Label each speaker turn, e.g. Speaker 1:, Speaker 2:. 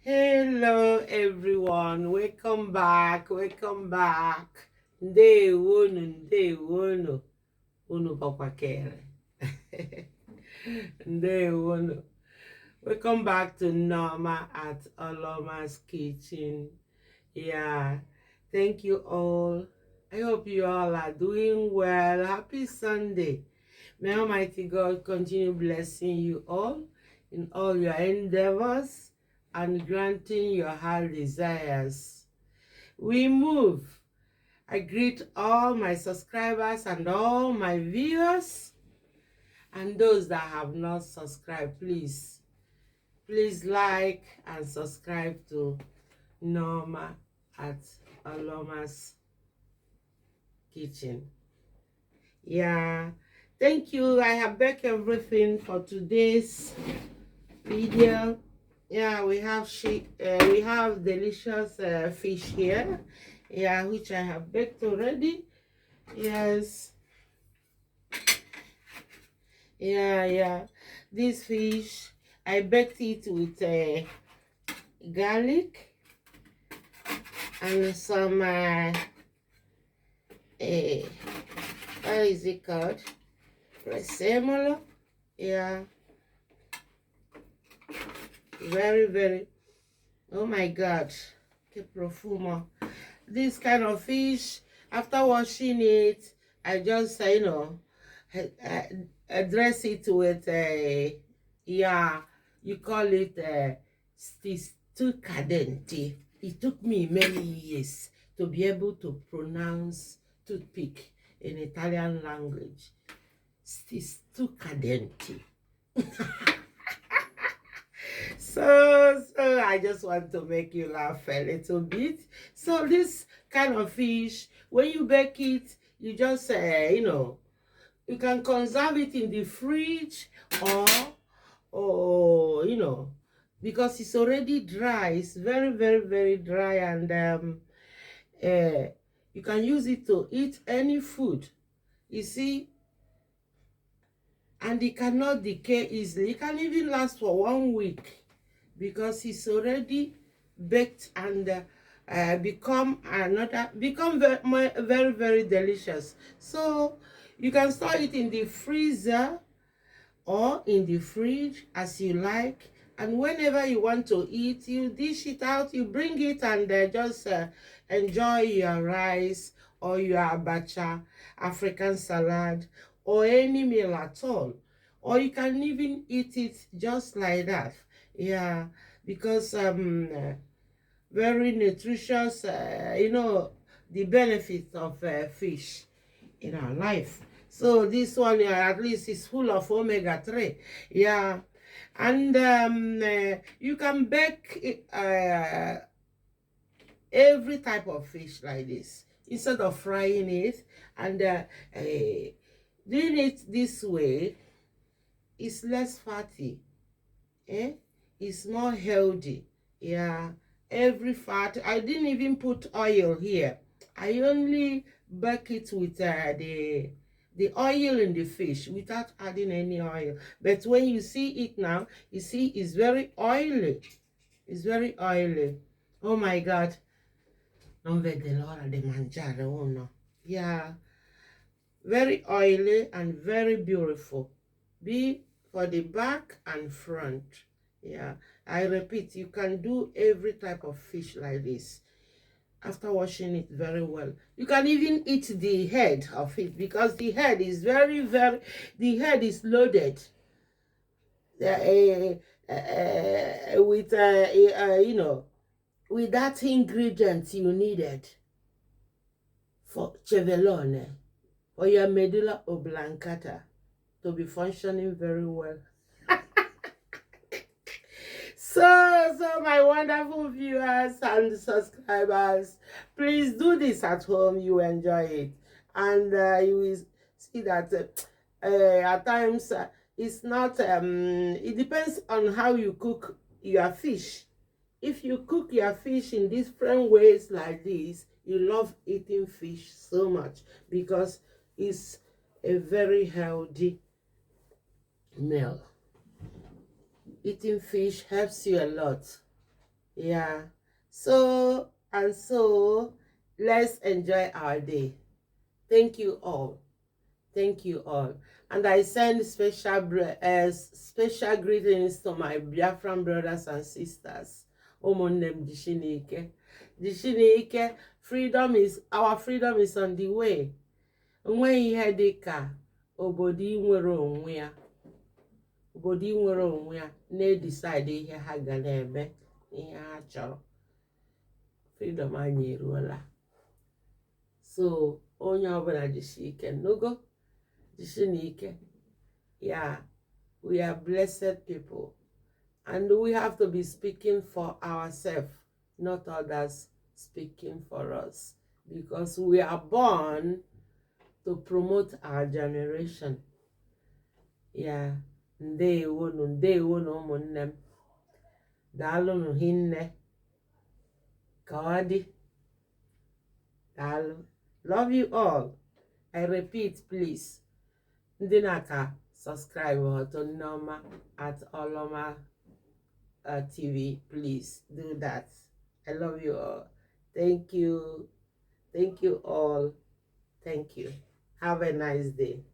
Speaker 1: Hello everyone, welcome back, Ndewonu, unu pakwakere. Ndewonu. Welcome back to Norma at Oloma's Kitchen. Yeah, thank you all. I hope you all are doing well. Happy Sunday. May Almighty God continue blessing you all in all your endeavors and granting your heart desires. We move. I greet all my subscribers and all my viewers and those that have not subscribed. Please like and subscribe to Norma at Aloma's Kitchen. Yeah, thank you. I have baked everything for today's video. Yeah, we have delicious fish here. Yeah, which I have baked already. Yes. Yeah. This fish, I baked it with garlic and some what is it called? Prezzemolo. Yeah. Very, oh my God. Que profumo. This kind of fish, after washing it, I just, dress it with you call it cadenti. It took me many years to be able to pronounce toothpick in Italian language. Cadenti. So I just want to make you laugh a little bit. So this kind of fish, when you bake it, you just you can conserve it in the fridge or because it's already dry. It's very dry, and you can use it to eat any food. You see, and it cannot decay easily. It can even last for 1 week because it's already baked and become very delicious. So you can store it in the freezer or in the fridge as you like, and whenever you want to eat, you dish it out, you bring it, and just enjoy your rice or your abacha, African salad, or any meal at all. Or you can even eat it just like that. Yeah, because very nutritious, the benefits of fish in our life. So this one at least is full of omega-3. Yeah, and you can bake every type of fish like this instead of frying it, and doing it this way is less fatty. It's more healthy. Yeah, every fat. I didn't even put oil here. I only bake it with the oil in the fish without adding any oil. But when you see it now, you see it's very oily. It's very oily. Oh my God. Non vede l'ora di mangiare uno. Yeah. Very oily and very beautiful. Be for the back and front. Yeah, I repeat, you can do every type of fish like this after washing it very well. You can even eat the head of it because the head is the head is loaded with with that ingredient you needed for cevelone, for your medulla oblongata to be functioning very well. So my wonderful viewers and subscribers, please do this at home. You enjoy it, and you will see that at times it's not. It depends on how you cook your fish. If you cook your fish in different ways like this, you love eating fish so much because it's a very healthy meal. Eating fish helps you a lot. Yeah. So and so, let's enjoy our day. Thank you all. Thank you all. And I send special greetings to my Biafran brothers and sisters. Omonem Dishinike. Dishinike, our freedom is on the way. Nwe ihe dịka obodo inwere onwe ya. Obodo inwere onwe ya na-decide ihe ha ga na-eme, ihe ha chọrọ. Freedom anyị eruola. So, onye ọbụla jisie ike n'ogo. Jishinike. Yeah, we are blessed people. And we have to be speaking for ourselves, not others speaking for us. Because we are born to promote our generation. Yeah. Ndewonu, ndewonu ụmụnne m. Daalụnụ hinne. Ka ọ dị. Daalụ. Love you all. I repeat, please. Ndị na-aka subscribe to Nneoma at Oloma TV. Please do that. I love you all. Thank you. Thank you all. Thank you. Have a nice day.